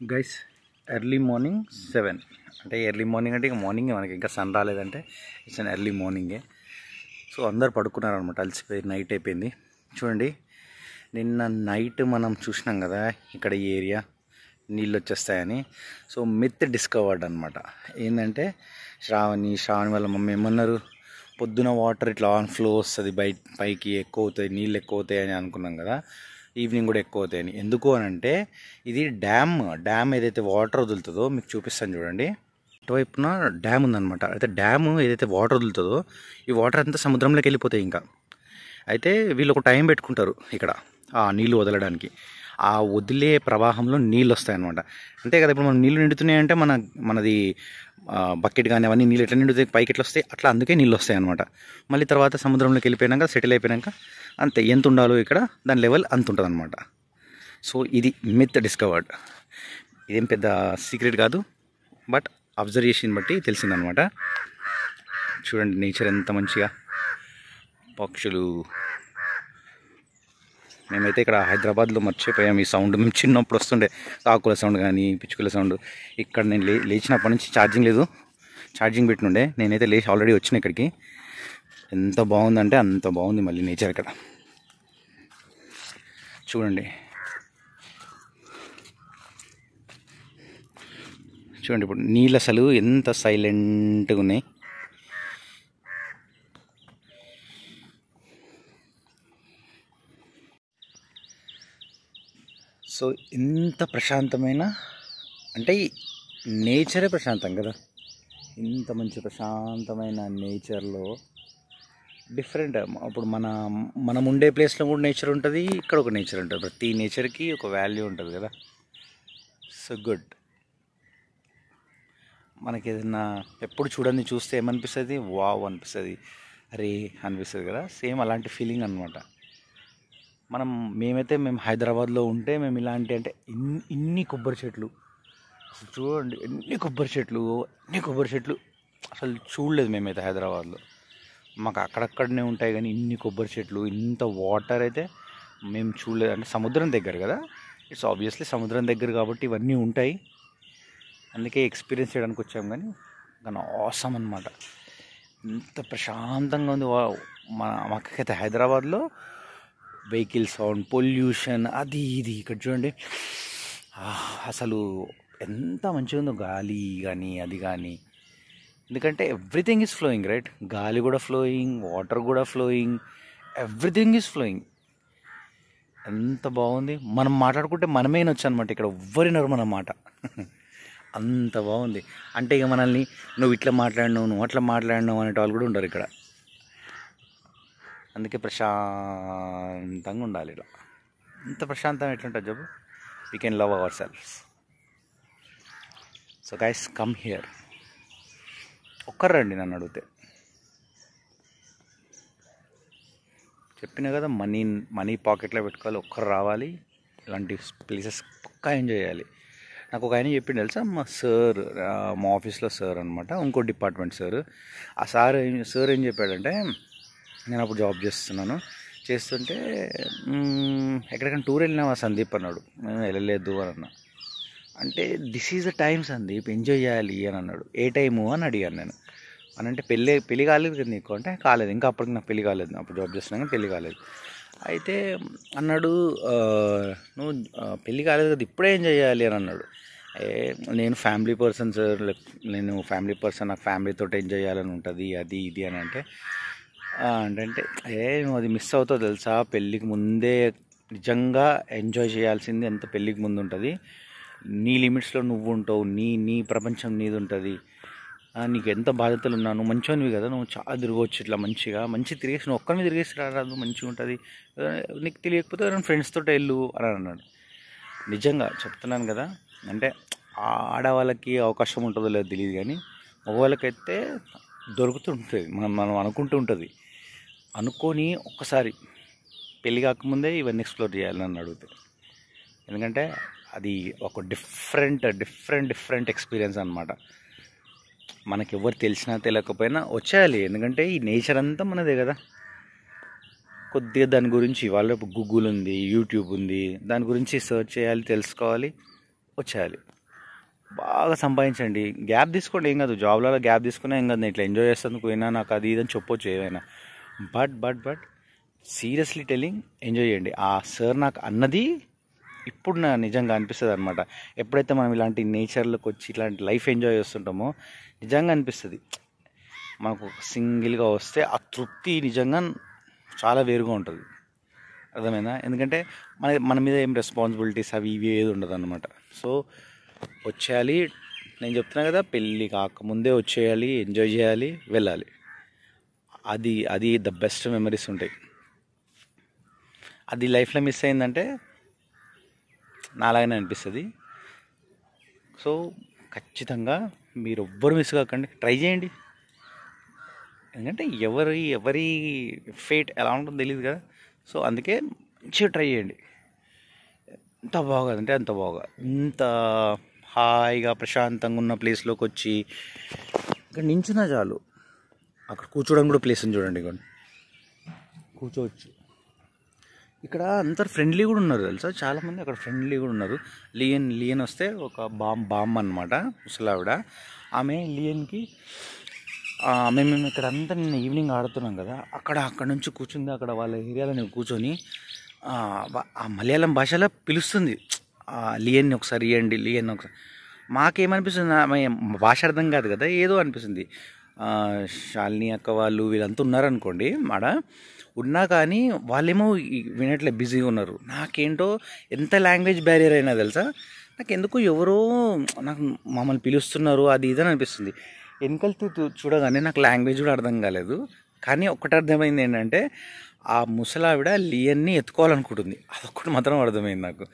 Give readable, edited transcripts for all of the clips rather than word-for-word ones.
Guys early morning 7 అంటే early morning అంటే ఇక మార్నింగే మనకి ఇంకా సన్ రాలేదంటే ఇట్స్ అన్ ఎర్లీ మార్నింగే. సో అందరు పడుకున్నారనమాట, అలసిపోయి నైట్ అయిపోయింది. చూడండి, నిన్న నైట్ మనం చూసినాం కదా ఇక్కడ ఈ ఏరియా నీళ్ళు వచ్చేస్తాయని. సో మిత్ డిస్కవర్డ్ అనమాట. ఏంటంటే శ్రావణి వాళ్ళ మమ్మీ ఏమన్నారు, పొద్దున వాటర్ ఇట్లా ఆన్ ఫ్లో వస్తుంది, పైకి ఎక్కువ అవుతాయి, నీళ్ళు ఎక్కువ అవుతాయి అని అనుకున్నాం కదా. ఈవినింగ్ కూడా ఎక్కువ అవుతాయని. ఎందుకు అని అంటే ఇది డ్యామ్ ఏదైతే వాటర్ వదులుతుందో మీకు చూపిస్తాను చూడండి. ఇటువైపున డ్యామ్ ఉందన్నమాట. అయితే డ్యామ్ ఏదైతే వాటర్ వదులుతుందో ఈ వాటర్ అంతా సముద్రంలోకి వెళ్ళిపోతాయి. ఇంకా అయితే వీళ్ళు ఒక టైం పెట్టుకుంటారు ఇక్కడ ఆ నీళ్ళు వదలడానికి. ఆ వదిలే ప్రవాహంలో నీళ్ళు వస్తాయన్నమాట. అంతే కదా, ఇప్పుడు మనం నీళ్ళు నిండుతున్నాయంటే మనది బకెట్ కానీ అవన్నీ నీళ్ళు ఎట్లా నిండుతాయి, పైకి ఎట్లా వస్తాయి, అట్లా అందుకే నీళ్ళు వస్తాయి అనమాట. మళ్ళీ తర్వాత సముద్రంలోకి వెళ్ళిపోయాక సెటిల్ అయిపోయాక అంతే, ఎంత ఉండాలో ఇక్కడ దాని లెవెల్ అంత ఉంటుంది అనమాట. సో ఇది మిత్ డిస్కవర్డ్. ఇదేం పెద్ద సీక్రెట్ కాదు, బట్ అబ్జర్వేషన్ బట్టి తెలిసిందనమాట. చూడండి నేచర్ ఎంత మంచిగా, పక్షులు. మేమైతే ఇక్కడ హైదరాబాద్లో మర్చిపోయాం ఈ సౌండ్. మేము చిన్నప్పుడు వస్తుండే కాకుల సౌండ్ కానీ పిచ్చుకల సౌండ్. ఇక్కడ నేను లేచినప్పటి నుంచి ఛార్జింగ్ లేదు, ఛార్జింగ్ పెట్టినుండే. నేనైతే లేచి ఆల్రెడీ వచ్చిన ఇక్కడికి. ఎంత బాగుందంటే అంత బాగుంది మళ్ళీ నేచర్ ఇక్కడ. చూడండి చూడండి ఇప్పుడు నీళ్ళు అసలు ఎంత సైలెంట్గా ఉన్నాయి. సో ఇంత ప్రశాంతమైన, అంటే నేచరే ప్రశాంతం కదా. ఇంత మంచి ప్రశాంతమైన నేచర్లో డిఫరెంట్. ఇప్పుడు మనం ఉండే ప్లేస్లో కూడా నేచర్ ఉంటుంది, ఇక్కడ ఒక నేచర్ ఉంటుంది. ప్రతి నేచర్కి ఒక వాల్యూ ఉంటుంది కదా. So good. మనకి ఏదైనా ఎప్పుడు చూడండి చూస్తే ఏమనిపిస్తుంది, వావ్ అనిపిస్తుంది, అరే అనిపిస్తుంది కదా. సేమ్ అలాంటి ఫీలింగ్ అనమాట. మేము హైదరాబాద్లో ఉంటే మేము ఇలాంటి అంటే ఇన్ని కొబ్బరి చెట్లు అసలు చూడండి, ఎన్ని కొబ్బరి చెట్లు అసలు చూడలేదు మేమైతే హైదరాబాద్లో. మాకు అక్కడక్కడనే ఉంటాయి కానీ ఇన్ని కొబ్బరి చెట్లు, ఇంత వాటర్ అయితే మేము చూడలేదు. అంటే సముద్రం దగ్గర కదా, ఇట్స్ ఆబ్వియస్లీ సముద్రం దగ్గర కాబట్టి ఇవన్నీ ఉంటాయి, అందుకే ఎక్స్పీరియన్స్ చేయడానికి వచ్చాము. కానీ ఆసమ్ అనమాట. ఎంత ప్రశాంతంగా ఉంది. మాకైతే హైదరాబాద్లో వెహికల్ సౌండ్, పొల్యూషన్, అది ఇది. ఇక్కడ చూడండి అసలు ఎంత మంచిగా ఉందో గాలి కానీ అది కానీ. ఎందుకంటే ఎవ్రీథింగ్ ఈజ్ ఫ్లోయింగ్, రైట్? గాలి కూడా ఫ్లోయింగ్, వాటర్ కూడా ఫ్లోయింగ్, ఎవ్రీథింగ్ ఈజ్ ఫ్లోయింగ్. ఎంత బాగుంది. మనం మాట్లాడుకుంటే మనమే నొచ్చు అనమాట. ఇక్కడ ఎవ్వరినరు మన మాట. అంత బాగుంది. అంటే ఇక మనల్ని నువ్వు ఇట్లా మాట్లాడినావు, నువ్వు అట్లా మాట్లాడినావు అనేట వాళ్ళు కూడా ఉండరు ఇక్కడ. అందుకే ప్రశాంతంగా ఉండాలి ఇలా. ఇంత ప్రశాంతం ఎట్లుంటుంది చెప్పు? We can love our selfs. So guys come here. ఒక్కరు రండి నన్ను అడిగితే. చెప్పినా కదా, మనీ పాకెట్లో పెట్టుకోవాలి, ఒక్కరు రావాలి, ఇలాంటి ప్లేసెస్ పక్కా ఎంజాయ్ చేయాలి. నాకు ఒక ఆయన చెప్పిండు తెలుసా, మా ఆఫీస్లో సార్ అనమాట, ఇంకో డిపార్ట్మెంట్ సార్. ఆ సార్ ఏం చెప్పాడంటే, నేను అప్పుడు జాబ్ చేస్తుంటే ఎక్కడికైనా టూర్ వెళ్ళినావా సందీప్ అన్నాడు. నేను వెళ్ళలేదు అని అన్నా. అంటే this is the time Sandeep, enjoy చేయాలి అని అన్నాడు. ఏ టైము అని అడిగాను నేను. అని అంటే పెళ్ళి కాలేదు కదా నీకు అంటే, కాలేదు ఇంకా, అప్పటికి నాకు పెళ్ళి కాలేదు, అప్పుడు జాబ్ చేస్తున్నాను కానీ పెళ్ళి కాలేదు. అయితే అన్నాడు, నువ్వు పెళ్ళి కాలేదు కదా ఇప్పుడే ఎంజాయ్ చేయాలి అని అన్నాడు. నేను ఫ్యామిలీ పర్సన్ సార్, నాకు ఫ్యామిలీతో ఎంజాయ్ చేయాలని ఉంటుంది, అది ఇది అని అంటే నువ్వు అది మిస్ అవుతావు తెలుసా, పెళ్ళికి ముందే నిజంగా ఎంజాయ్ చేయాల్సింది ఎంత పెళ్ళికి ముందు ఉంటుంది. నీ లిమిట్స్లో నువ్వు ఉంటావు, నీ ప్రపంచం నీది ఉంటుంది. నీకు ఎంత బాధ్యతలు ఉన్నా, నువ్వు మంచివానివి కదా, నువ్వు చాలా తిరగవచ్చు ఇట్లా మంచి తిరిగేసి, నువ్వు ఒక్కరిని తిరిగేసి రాదు, మంచిగా ఉంటుంది. నీకు తెలియకపోతే నేను ఫ్రెండ్స్తో వెళ్ళు అని అన్నాడు. నిజంగా చెప్తున్నాను కదా. అంటే ఆడవాళ్ళకి అవకాశం ఉంటుందో లేదో తెలియదు కానీ మగవాళ్ళకైతే దొరుకుతుంటుంది. మనం అనుకుంటూ ఉంటుంది. అనుకొని ఒక్కసారి పెళ్ళి కాకముందే ఇవన్నీ ఎక్స్ప్లోర్ చేయాలని నన్ను అడిగితే. ఎందుకంటే అది ఒక డిఫరెంట్ ఎక్స్పీరియన్స్ అనమాట. మనకి ఎవరు తెలిసినా తెలియకపోయినా వచ్చేయాలి. ఎందుకంటే ఈ నేచర్ అంతా మనదే కదా. కొద్దిగా దాని గురించి వాళ్ళ గూగుల్ ఉంది, యూట్యూబ్ ఉంది, దాని గురించి సెర్చ్ చేయాలి, తెలుసుకోవాలి, వచ్చేయాలి. బాగా సంపాదించండి, గ్యాప్ తీసుకోండి, ఏం కాదు, జాబ్లలో గ్యాప్ తీసుకున్నా ఏం కాదు, నేను ఇట్లా ఎంజాయ్ చేస్తాను పోయినా నాకు అది ఇదని చెప్పొచ్చు ఏమైనా. బట్ సీరియస్లీ టెల్లింగ్, ఎంజాయ్ చేయండి. ఆ సార్ నాకు అన్నది ఇప్పుడు నా నిజంగా అనిపిస్తుంది అనమాట. ఎప్పుడైతే మనం ఇలాంటి నేచర్లోకి వచ్చి ఇలాంటి లైఫ్ ఎంజాయ్ చేస్తుంటామో నిజంగా అనిపిస్తుంది. మనకు సింగిల్గా వస్తే ఆ తృప్తి నిజంగా చాలా వేరుగా ఉంటుంది. అర్థమైందా? ఎందుకంటే మన మీద ఏం రెస్పాన్సిబిలిటీస్ అవి ఇవి ఏది ఉండదు అనమాట. సో వచ్చేయాలి, నేను చెప్తున్నా కదా, పెళ్ళి కాకముందే వచ్చేయాలి, ఎంజాయ్ చేయాలి, వెళ్ళాలి. అది ద బెస్ట్ మెమరీస్ ఉంటాయి. అది లైఫ్లో మిస్ అయిందంటే నాలాగానే అనిపిస్తుంది. సో ఖచ్చితంగా మీరు ఎవ్వరు మిస్ కాకండి, ట్రై చేయండి. ఎందుకంటే ఎవరి ఫేట్ ఎలా ఉంటుందో తెలియదు కదా. సో అందుకే మంచిగా ట్రై చేయండి. ఎంత బాగుందంటే అంత బాగా, ఇంత హాయిగా ప్రశాంతంగా ఉన్న ప్లేస్లోకి వచ్చి ఇక్కడ నించున్నా చాలు. అక్కడ కూర్చోవడానికి కూడా ప్లేస్ ఉంది చూడండి, ఇక్కడ కూర్చోవచ్చు. ఇక్కడ అందరు ఫ్రెండ్లీ కూడా ఉన్నారు తెలుసా, చాలామంది అక్కడ ఫ్రెండ్లీ కూడా ఉన్నారు. లియన్ వస్తే ఒక బామ్మ అనమాట, ముసలావిడ. ఆమె లియన్కి మేము ఇక్కడ అంతా నిన్న ఈవినింగ్ ఆడుతున్నాం కదా, అక్కడ నుంచి కూర్చుంది, అక్కడ వాళ్ళ ఏరియాలో నేను కూర్చొని ఆ మలయాళం భాషలో పిలుస్తుంది, లియన్ని ఒకసారి ఇవ్వండి, లియన్ ఒకసారి. మాకేమనిపిస్తుంది, ఆమె భాష అర్థం కాదు కదా, ఏదో అనిపిస్తుంది. శాలిని అక్క వాళ్ళు వీళ్ళంతా ఉన్నారనుకోండి ఆడ, ఉన్నా కానీ వాళ్ళేమో వినట్లే, బిజీగా ఉన్నారు. నాకేంటో ఎంత లాంగ్వేజ్ బ్యారియర్ అయినా తెలుసా, నాకు ఎందుకు ఎవరో నాకు మమ్మల్ని పిలుస్తున్నారు అది ఇదని అనిపిస్తుంది. వెనకలితో చూడగానే నాకు లాంగ్వేజ్ కూడా అర్థం కాలేదు. కానీ ఒక్కటి అర్థమైంది ఏంటంటే, ఆ ముసలావిడ లియన్ని ఎత్తుకోవాలనుకుంటుంది, అదొక్కటి మాత్రం అర్థమైంది నాకు.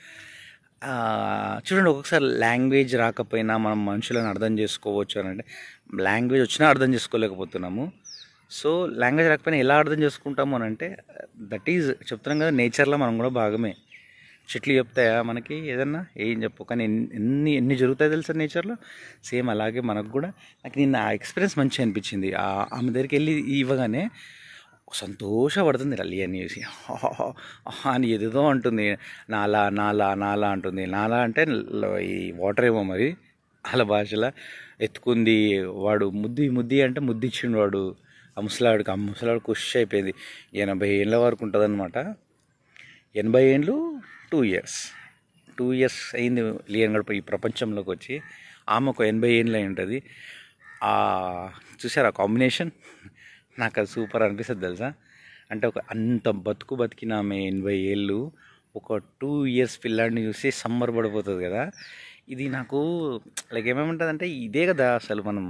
చూడండి, ఒక్కొక్కసారి లాంగ్వేజ్ రాకపోయినా మనం మనుషులను అర్థం చేసుకోవచ్చు అని అంటే, లాంగ్వేజ్ వచ్చినా అర్థం చేసుకోలేకపోతున్నాము. సో లాంగ్వేజ్ రాకపోయినా ఎలా అర్థం చేసుకుంటాము అని అంటే, దట్ ఈజ్ చెప్తున్నాం కదా, నేచర్లో మనం కూడా భాగమే. చెట్లు చెప్తాయా మనకి ఏదన్నా, ఏం చెప్పు, కానీ ఎన్ని జరుగుతాయి తెలుసా నేచర్లో. సేమ్ అలాగే మనకు కూడా. నాకు నిన్న ఆ ఎక్స్పీరియన్స్ మంచిగా అనిపించింది. ఆమె దగ్గరికి వెళ్ళి ఇవ్వగానే సంతోషపడుతుంది రల్లి అని చూసి, అని ఏదేదో అంటుంది, నాలా నాలా నాలా అంటుంది. నాలా అంటే ఈ వాటర్ ఏమో మరి వాళ్ళ భాషలో. ఎత్తుకుంది, వాడు ముద్ది అంటే ముద్దిచ్చిండు వాడు ఆ ముసలాడు ఖుషి అయిపోయింది. 80 ఏళ్ళ వరకు ఉంటుంది అనమాట. 80 ఏళ్ళు 2 ఇయర్స్ అయింది లియన్ గడప ఈ ప్రపంచంలోకి వచ్చి. ఆమె ఒక 80 ఏళ్ళు అయి ఉంటుంది. చూసారా కాంబినేషన్? నాకు అది సూపర్ అనిపిస్తుంది తెలుసా. అంటే అంత బతికిన ఆమె 80 ఏళ్ళు ఒక 2 ఇయర్స్ పిల్లాడిని చూసి సంబరపడిపోతుంది కదా. ఇది నాకు లైక్ ఏమేమంటుంది అంటే, ఇదే కదా అసలు మనం,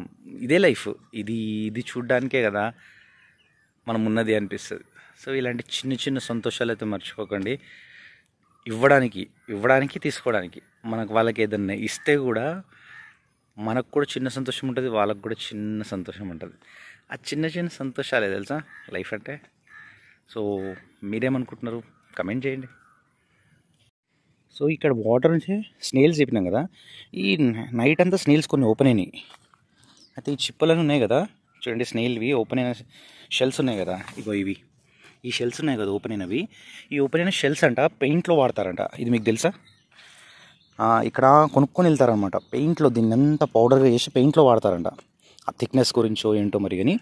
ఇదే లైఫ్, ఇది చూడ్డానికే కదా మనం ఉన్నది అనిపిస్తుంది. సో ఇలాంటి చిన్న సంతోషాలు అయితే మర్చిపోకండి. ఇవ్వడానికి తీసుకోవడానికి, మనకు వాళ్ళకి ఏదన్నా ఇస్తే కూడా మనకు కూడా చిన్న సంతోషం ఉంటుంది, వాళ్ళకు కూడా చిన్న సంతోషం ఉంటుంది. ఆ చిన్న సంతోషాలే తెలుసా లైఫ్ అంటే. సో మీరేమనుకుంటున్నారు, కమెంట్ చేయండి. సో ఇక్కడ వాటర్ నుంచి స్నేల్స్ చెప్పినాం కదా, ఈ నైట్ అంతా స్నేల్స్ కొన్ని ఓపెన్ అయినాయి. అయితే ఈ చిప్పలని ఉన్నాయి కదా చూడండి, స్నేల్వి ఓపెన్ అయిన షెల్స్ ఉన్నాయి కదా, ఇగో ఇవి ఈ షెల్స్ ఉన్నాయి కదా ఓపెన్ అయినవి. ఈ ఓపెన్ అయిన షెల్స్ అంట పెయింట్లో వాడతారంట. ఇది మీకు తెలుసా? ఇక్కడ కొనుక్కొని వెళ్తారనమాట పెయింట్లో. దీన్ని అంతా పౌడర్ చేసి పెయింట్లో వాడతారంట. ఆ థిక్నెస్ గురించో ఏంటో మరి కానీ.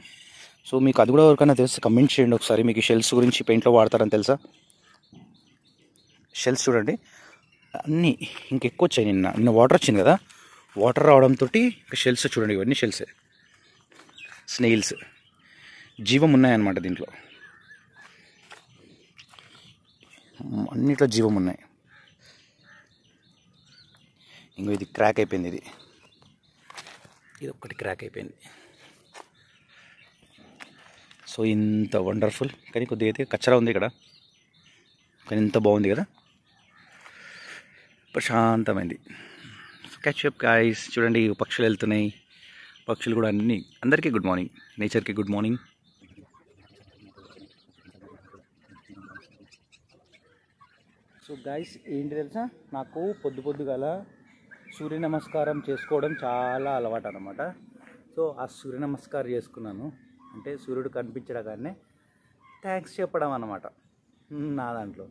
సో మీకు అది కూడా ఎవరికైనా తెలిసి కమెంట్ చేయండి ఒకసారి, మీకు షెల్స్ గురించి పెయింట్లో వాడతారని తెలుసా? షెల్స్ చూడండి అన్నీ ఇంకెక్కువ వచ్చాయి. నిన్న వాటర్ వచ్చింది కదా, వాటర్ రావడంతో ఇంకా షెల్స్ చూడండి, ఇవన్నీ షెల్సే. స్నేల్స్ జీవం ఉన్నాయన్నమాట దీంట్లో, అన్నిట్లో జీవం ఉన్నాయి. ఇంకో ఇది క్రాక్ అయిపోయింది, ఇది ఒక్కటి క్రాక్ అయిపోయింది. సో ఇంత వండర్ఫుల్, కానీ కొద్దిగా అయితే కచ్చరా ఉంది ఇక్కడ, కానీ ఇంత బాగుంది కదా, ప్రశాంతమైంది. Catch up guys. చూడండి పక్షులు వెళ్తున్నాయి, పక్షులు కూడా అందరికీ గుడ్ మార్నింగ్, నేచర్కి గుడ్ మార్నింగ్. సో గాయ్స్ ఏంటి తెలుసా, నాకు పొద్దుగాల సూర్య నమస్కారం చేసుకోవడం చాలా అలవాటు అనమాట. సో ఆ సూర్య నమస్కారం చేసుకున్నాను అంటే సూర్యుడు కనిపించడానే థ్యాంక్స్ చెప్పడం అన్నమాట. నా దాంట్లో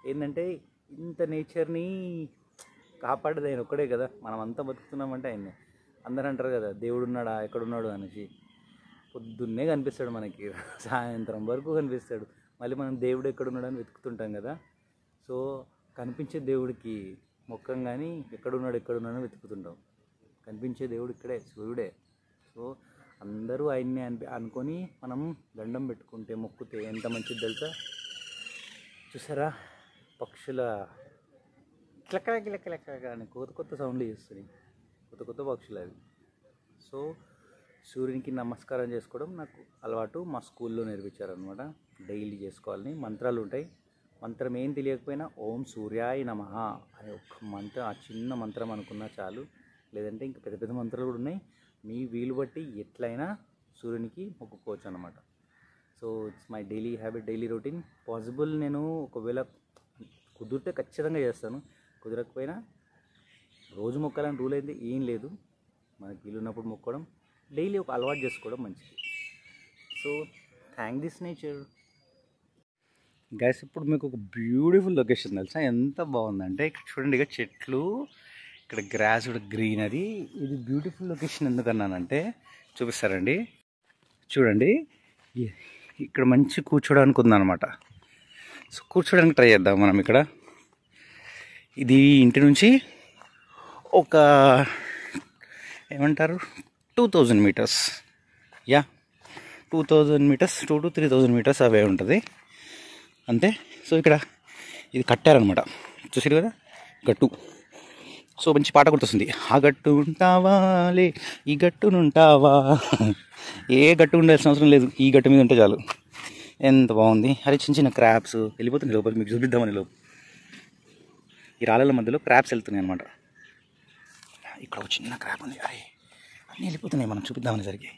ఏంటంటే, ఇంత నేచర్ని కాపాడేది ఆయన ఒక్కడే కదా. మనం అంతా బతుకుతున్నామంటే ఆయన్ని. అందరూ అంటారు కదా దేవుడు ఉన్నాడా ఎక్కడున్నాడు అనేసి. పొద్దున్నే కనిపిస్తాడు మనకి, సాయంత్రం వరకు కనిపిస్తాడు. మళ్ళీ మనం దేవుడు ఎక్కడున్నాడని వెతుకుతుంటాం కదా. సో కనిపించే దేవుడికి మొక్కం కానీ ఎక్కడున్నాడని వెతుకుతుంటాం. కనిపించే దేవుడు ఇక్కడే, సూర్యుడే. సో అందరూ ఆయన్ని అనుకొని మనం దండం పెట్టుకుంటే మొక్కుతే ఎంత మంచిది తెలుసా. చూసారా పక్షుల కిలక కిలక కిలక అని కొత్త సౌండ్లు చేస్తుంది, కొత్త పక్షులు అవి. సో సూర్యునికి నమస్కారం చేసుకోవడం నాకు అలవాటు, మా స్కూల్లో నేర్పించారనమాట. డైలీ చేసుకోవాలని మంత్రాలు ఉంటాయి. మంత్రం ఏం తెలియకపోయినా ఓం సూర్యాయ నమః అనే ఒక్క మంత్రం, ఆ చిన్న మంత్రం అనుకున్నా చాలు. లేదంటే ఇంకా పెద్ద పెద్ద మంత్రాలు కూడా ఉన్నాయి. మీ వీలు బట్టి ఎట్లయినా సూర్యునికి మొక్కుకోవచ్చు అనమాట. So it's my daily habit, daily routine. Possible నేను ఒకవేళ కుదిరితే ఖచ్చితంగా చేస్తాను, కుదరకపోయినా రోజు మొక్కాలని రూల్ అయితే ఏం లేదు. మనకి వీలు ఉన్నప్పుడు మొక్కడం, డైలీ ఒక అలవాటు చేసుకోవడం మంచిది. So thank this nature guys. ఇప్పుడు మీకు ఒక బ్యూటిఫుల్ లొకేషన్ తెలుసా, ఎంత బాగుందంటే. ఇక్కడ చూడండి, ఇక్కడ చెట్లు, ఇక్కడ గ్రాస్ కూడా గ్రీనరీ. ఇది బ్యూటిఫుల్ లొకేషన్ ఎందుకన్నానంటే చూపిస్తారండి. చూడండి ఇక్కడ మంచి కూర్చోడానికి ఉందన్నమాట. సో కూర్చోడానికి ట్రై చేద్దాం మనం ఇక్కడ. ఇది ఇంటి నుంచి ఒక ఏమంటారు 2000 metres, 2000 metres, 2 to 3000 metres away ఉంటుంది అంతే. సో ఇక్కడ ఇది కట్టారనమాట, చూసారు కదా గట్టు. సో మంచి పాట గుర్తొస్తుంది, ఆ గట్టు ఉంటావాలే ఈ గట్టునుంటావా. ఏ గట్టు ఉండాల్సిన అవసరం లేదు, ఈ గట్టు మీద ఉంటే చాలు. ఎంత బాగుంది. అరే చిన్న చిన్న క్రాబ్స్ వెళ్ళిపోతుంది లోపల, మీకు చూపిద్దామని లోపు. ఈ రాళ్ళ మధ్యలో క్రాబ్స్ వెళ్తున్నాయి అనమాట. ఇక్కడ ఒక చిన్న క్రాబ్ ఉంది, అరే అన్నీ వెళ్ళిపోతున్నాయి, మనం చూపిద్దామని సరికి.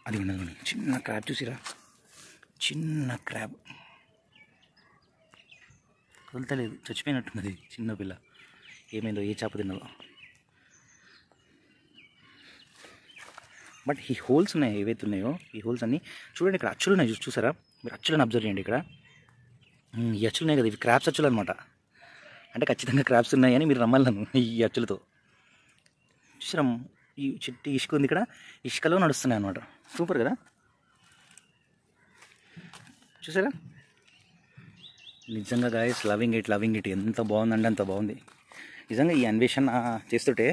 అది ఉన్నది చిన్న క్రాబ్, చూసిరా చిన్న క్రాబ్, వదలలేదు, చచ్చిపోయినట్టున్నది చిన్న పిల్ల. ఏమైందో, ఏ చేప తిన్నదో. బట్ ఈ హోల్స్ ఉన్నాయి, ఏవైతే ఉన్నాయో ఈ హోల్స్ అన్నీ చూడండి. ఇక్కడ అచ్చులు ఉన్నాయి, చూసారా మీరు? అచ్చులను అబ్జర్వ్ చేయండి. ఇక్కడ ఈ అచ్చులు ఉన్నాయి కదా, ఇవి క్రాబ్స్ అచ్చులు అనమాట. అంటే ఖచ్చితంగా క్రాబ్స్ ఉన్నాయని మీరు నమ్మాలను ఈ అచ్చులతో. చూసారా ఈ చెట్టు ఇసుక ఉంది, ఇక్కడ ఇసుకలో నడుస్తున్నాయి అనమాట. సూపర్ కదా, చూసారా? నిజంగా గాయస్ లవింగ్ ఇట్ ఎంత బాగుందంటే అంత బాగుంది. నిజంగా ఈ అన్వేషణ చేస్తుంటే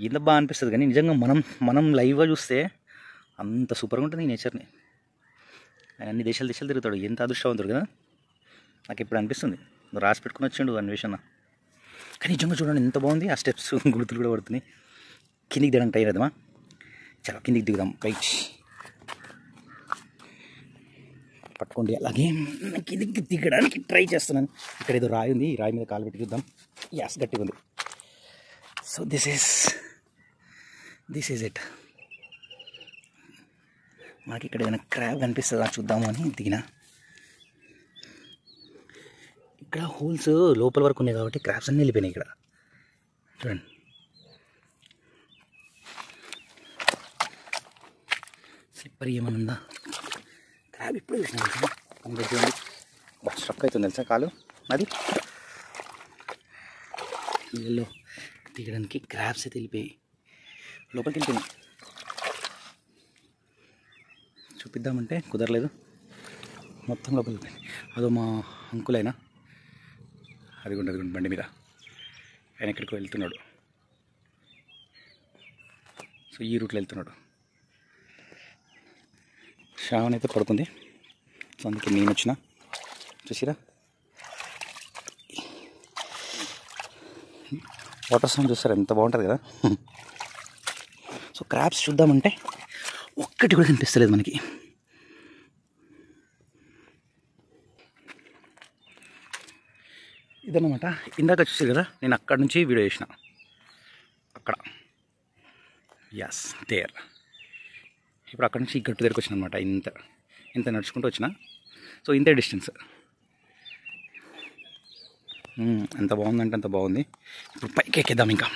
ఎంత బాగా అనిపిస్తుంది. కానీ నిజంగా మనం లైవ్గా చూస్తే అంత సూపర్గా ఉంటుంది ఈ నేచర్ని. ఆయన అన్ని దేశాలు తిరుగుతాడు, ఎంత అదృష్టవంతుడు కదా. నాకు ఇప్పుడు అనిపిస్తుంది రాసి పెట్టుకుని వచ్చిండు అన్వేషణ. కానీ నిజంగా చూడండి ఎంత బాగుంది. ఆ స్టెప్స్ గుర్తులు కూడా పడుతున్నాయి. కిందికి దిగడానికి ట్రై చేద్దామా? చాలా కిందికి దిగుదాం, రైట్. పట్టుకోండి, అలాగే కిందికి దిగడానికి ట్రై చేస్తున్నాను. ఇక్కడ ఏదో రాయి ఉంది, ఈ రాయి మీద కాలు పెట్టి చూద్దాం. యాస్ గట్టిగా ఉంది. So this is it. మనకి ఇక్కడ ఏదైనా క్రాబ్ కనిపిస్తుందా చూద్దాము అని దిగిన. ఇక్కడ హోల్స్ లోపల వరకు ఉన్నాయి కాబట్టి క్రాబ్స్ అన్నీ వెళ్ళిపోయినాయి. ఇక్కడ చూడండి, స్లిప్పర్ ఏమన్నా ఉందా? క్రాబ్ ఇప్పుడు చూసినా చూడండి, స్ట్రక్ అవుతుంది తెలుసా కాలు. అది నీళ్ళలో దిగడానికి క్రాబ్స్ అయితే వెళ్ళిపోయి లోపలికి వెళ్ళిపోయినాయి. చూపిద్దామంటే కుదరలేదు, మొత్తం లోపలికి వెళ్ళిపోయింది. అదో మా అంకులైనా, అదిగుండి బండి మీద ఆయన ఎక్కడికి వెళ్తున్నాడు. సో ఈ రూట్లో వెళ్తున్నాడు. శ్రావణ్ అయితే పడుకుంది, సో అందుకే నేను వచ్చిన. చూసిరా వాటర్ సౌండ్ చూస్తారా ఎంత బాగుంటుంది కదా. సో క్రాబ్స్ చూద్దామంటే ఒక్కటి కూడా కనిపిస్తలేదు మనకి. ఇదన్నమాట. ఇందాక చూసారు కదా, నేను అక్కడ నుంచి వీడియో చేసిన, అక్కడ యాస్ దేర్. ఇప్పుడు అక్కడ నుంచి ఈ గట్టు దగ్గరకు వచ్చిన అనమాట. ఇంత నడుచుకుంటూ వచ్చిన. సో ఇంతే డిస్టెన్స్. ఎంత బాగుందంటే అంత బాగుంది. ఇప్పుడు పైకి ఎక్కేద్దాం ఇంకా.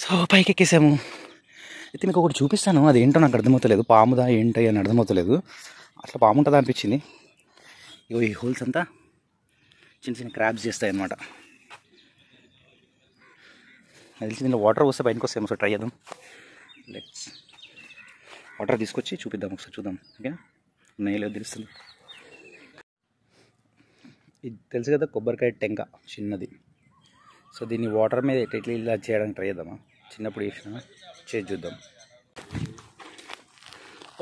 సో పైకి ఎక్కేసాము. అయితే మీకు ఒకటి చూపిస్తాను, అదేంటో నాకు అర్థమవుతలేదు. పాముదా ఏంటి అని అర్థమవుతలేదు. అట్లా పాము ఉంటుందా అనిపించింది. ఇగో ఈ హోల్స్ అంతా చిన్న చిన్న క్రాబ్స్ చేస్తాయి అన్నమాట. తెలిసి దీనిలో వాటర్ వస్తే బయటకు వస్తాయి. ఒకసారి ట్రై చేద్దాం. లెట్స్ వాటర్ తీసుకొచ్చి చూపిద్దాం, ఒకసారి చూద్దాం. ఓకేనా, ఉన్నాయో లేదో తెలుస్తుంది. ఇది తెలుసు కదా, కొబ్బరికాయ టెంక చిన్నది. సో దీన్ని వాటర్ మీద ఎట్లా ఇలా చేయడానికి ట్రై చేద్దామా. చిన్నప్పుడు చేసినా, చేసి చూద్దాం.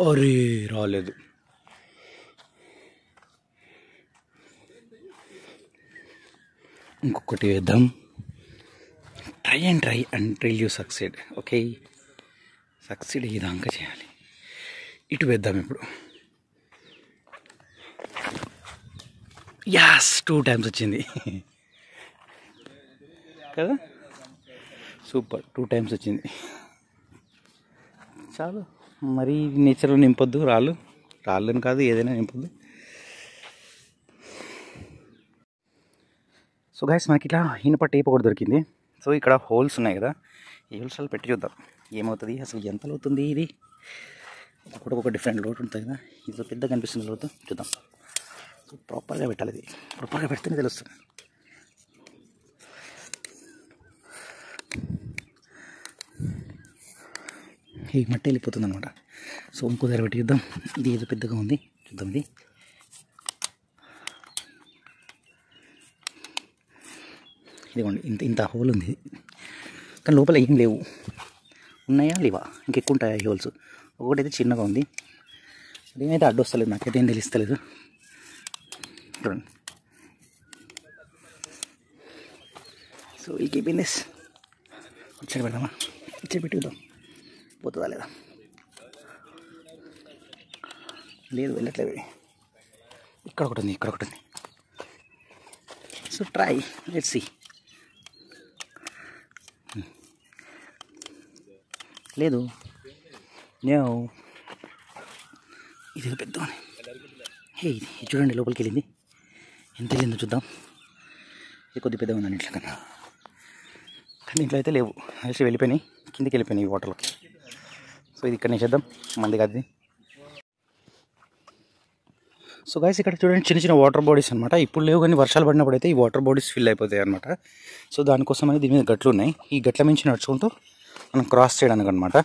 అరే రాలేదు. ఇంకొకటి వేద్దాం. Try until you succeed. Okay, succeed ఇదాకా చేయాలి. ఇటు వేద్దాం ఇప్పుడు. యాస్, 2 times వచ్చింది కదా, సూపర్. 2 times వచ్చింది. చాలు, మరీ నేచర్లో నింపొద్దు. రాళ్ళని కాదు, ఏదైనా నింపొద్దు. సో గైస్, మనకి ఇట్లా ఇనుప టేప్ ఒకటి దొరికింది. సో ఇక్కడ హోల్స్ ఉన్నాయి కదా, ఈ హోల్స్లో పెట్టి చూద్దాం ఏమవుతుంది. అసలు ఎంత అవుతుంది ఇది. ఒక డిఫరెంట్ లోటు ఉంటుంది కదా, ఇది పెద్దగా కనిపిస్తుంది లోతు. చూద్దాం. సో ప్రాపర్గా పెట్టాలి. ఇది ప్రాపర్గా పెడితేనే తెలుస్తుంది. ఈ మట్టి వెళ్ళిపోతుంది అనమాట. సో ఇంకో దగ్గర పెట్టి చూద్దాం. ఇది ఏదో పెద్దగా ఉంది, చూద్దాం. ఇది ఇదిగోండి, ఇంత హోల్ ఉంది, కానీ లోపల ఏం లేవు. ఉన్నాయా లేవా, ఇంకెక్కువ ఉంటాయా ఈ హోల్స్. ఒకటి అయితే చిన్నగా ఉంది, అదేమైతే అడ్డు వస్తలేదు, నాకైతే ఏం తెలుస్తలేదు. చూడండి. సో ఈ కీపింగ్ దిస్. ఇచ్చాడు పెడదామా, ఇచ్చాడు పెట్టి చూద్దాం పోతుందా లేదా. లేదు, వెళ్ళట్లేదు. ఇక్కడ ఒకటి ఉంది, ఇక్కడ ఒకటి ఉంది. So try, let's see. లేదు, ఇది పెద్ద. హే, ఇది చూడండి, లోపలికి వెళ్ళింది. ఎంత వెళ్ళిందో చూద్దాం. ఇది కొద్ది పెద్దగా ఉందండి ఇట్లా కన్నా, కానీ ఇంట్లో అయితే లేవు. అసలు వెళ్ళిపోయినాయి, కిందికి వెళ్ళిపోయినాయి వాటర్లోకి. సో ఇది ఇక్కడ చేద్దాం, మంది కాదు. సో గైస్, ఇక్కడ చూడండి, చిన్న చిన్న వాటర్ బాడీస్ అనమాట. ఇప్పుడు లేవు, కానీ వర్షాలు పడినప్పుడు అయితే ఈ వాటర్ బాడీస్ ఫిల్ అయిపోతాయి అనమాట. సో దానికోసం అనేది దీని మీద గట్లు ఉన్నాయి. ఈ గట్ల మించి నడుచుకుంటూ మనం క్రాస్ చేయడానికి అనమాట.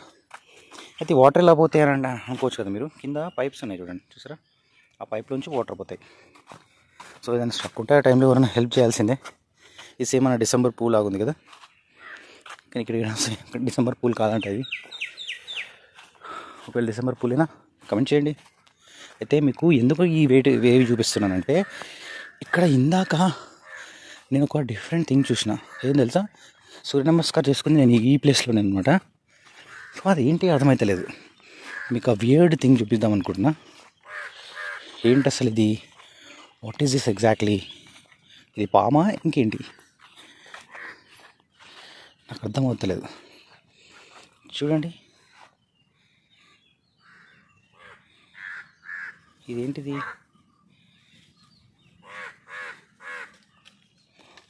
అయితే వాటర్ ఎలా పోతాయి అని అనుకోవచ్చు కదా మీరు. కింద పైప్స్ ఉన్నాయి చూడండి, చూసారా, ఆ పైప్ నుంచి వాటర్ పోతాయి. సో ఏదైనా స్ట్రక్ ఉంటే ఆ టైంలో ఎవరైనా హెల్ప్ చేయాల్సిందే. ఇది సేమ్ మన డిసెంబర్ పూల్ లాగుంది కదా, కానీ ఇక్కడ డిసెంబర్ పూల్ కాదంట ఇది. ఒకవేళ డిసెంబర్ పూలేనా కమెంట్ చేయండి. అయితే మీకు ఎందుకు ఈ వేవి చూపిస్తున్నానంటే, ఇక్కడ ఇందాక నేను ఒక డిఫరెంట్ థింగ్ చూసిన. ఏం తెలుసా, సూర్య నమస్కారం చేసుకుని నేను ఈ ప్లేస్లోనే అనమాట. సో అది ఏంటి అర్థమవుతలేదు. మీకు ఆ వియర్డ్ థింగ్ చూపిద్దాం అనుకుంటున్నా. ఏంటి అసలు ఇది, వాట్ ఈస్ దిస్ ఎగ్జాక్ట్లీ. ఇది పామా ఇంకేంటి నాకు అర్థమవుతలేదు. చూడండి, ఇదేంటిది,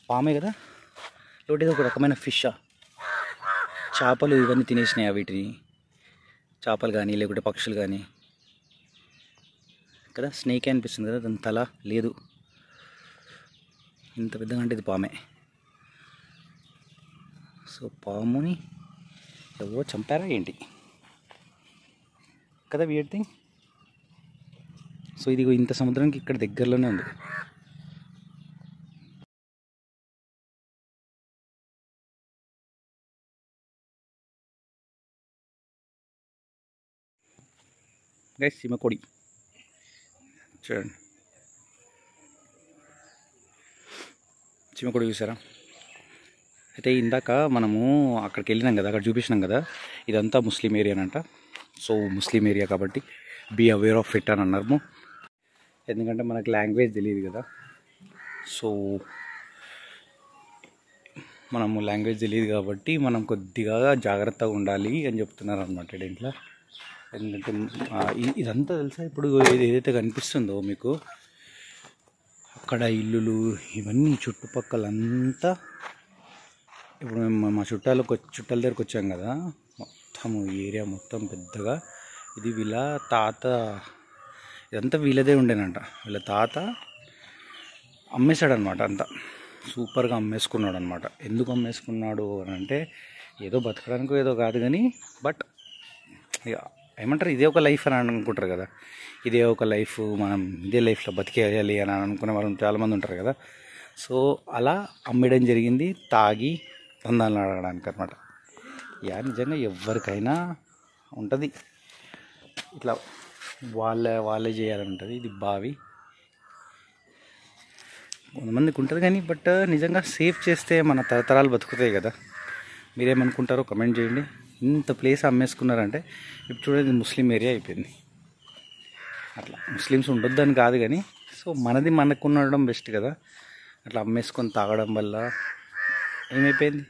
పామే కదా, లేకపోతే ఒక రకమైన ఫిషా. చేపలు ఇవన్నీ తినేసినాయి వీటిని, చేపలు కానీ లేకుంటే పక్షులు కానీ కదా. స్నేక్ అనిపిస్తుంది కదా, దాని తల లేదు. ఇంత పెద్దగా అంటే ఇది పామే. సో పాముని ఎవరో చంపారా ఏంటి కదా, వియర్డ్ థింగ్. సో ఇది ఇంత సముద్రానికి ఇక్కడ దగ్గరలోనే ఉంది. గైస్, సీమకోడి చూడండి, సీమకోడి చూసారా. అయితే ఇందాక మనము అక్కడికి వెళ్ళినాం కదా, అక్కడ చూపించినాం కదా, ఇదంతా ముస్లిం ఏరియా అంట. సో ముస్లిం ఏరియా కాబట్టి బీ అవేర్ ఆఫ్ ఇట్ అని అన్నారు. ఎందుకంటే మనకు లాంగ్వేజ్ తెలియదు కదా. సో మనము లాంగ్వేజ్ తెలియదు కాబట్టి మనం కొద్దిగా జాగ్రత్తగా ఉండాలి అని చెప్తున్నారు అనమాట దీంట్లో. ఎందుకంటే ఇదంతా తెలుసా, ఇప్పుడు ఏదైతే కనిపిస్తుందో మీకు అక్కడ ఇల్లులు ఇవన్నీ చుట్టుపక్కలంతా, ఇప్పుడు మేము మా చుట్టాల దగ్గరకు వచ్చాం కదా, మొత్తం ఏరియా మొత్తం పెద్దగా ఇది వీళ్ళ తాత ఇదంతా వీళ్ళదే ఉండేనంట. వీళ్ళ తాత అమ్మేశాడనమాట అంతా, సూపర్గా అమ్మేసుకున్నాడు అనమాట. ఎందుకు అమ్మేసుకున్నాడు అని అంటే ఏదో బతకడానికి ఏదో కాదు కానీ, బట్ ఇక ఏమంటారు, ఇదే ఒక లైఫ్ అని అనుకుంటారు కదా, ఇదే ఒక లైఫ్, మనం ఇదే లైఫ్లో బతికేయాలి అని అనుకునే వాళ్ళు చాలామంది ఉంటారు కదా. సో అలా అమ్మేయడం జరిగింది, తాగి దందాలు ఆడడానికి అనమాట. నిజంగా ఎవరికైనా ఉంటుంది ఇట్లా, వాళ్ళే చేయాలని ఉంటుంది. ఇది బావి, కొంతమందికి ఉంటుంది కానీ, బట్ నిజంగా సేఫ్ చేస్తే మన తరతరాలు బతుకుతాయి కదా. మీరేమనుకుంటారో కమెంట్ చేయండి. ఇంత ప్లేస్ అమ్మేసుకున్నారంటే ఇప్పుడు చూడండి, ముస్లిం ఏరియా అయిపోయింది. అట్లా ముస్లిమ్స్ ఉండొద్దని కాదు కానీ, సో మనది మనకు ఉండడం బెస్ట్ కదా. అట్లా అమ్మేసుకొని తాగడం వల్ల ఏమైపోయింది,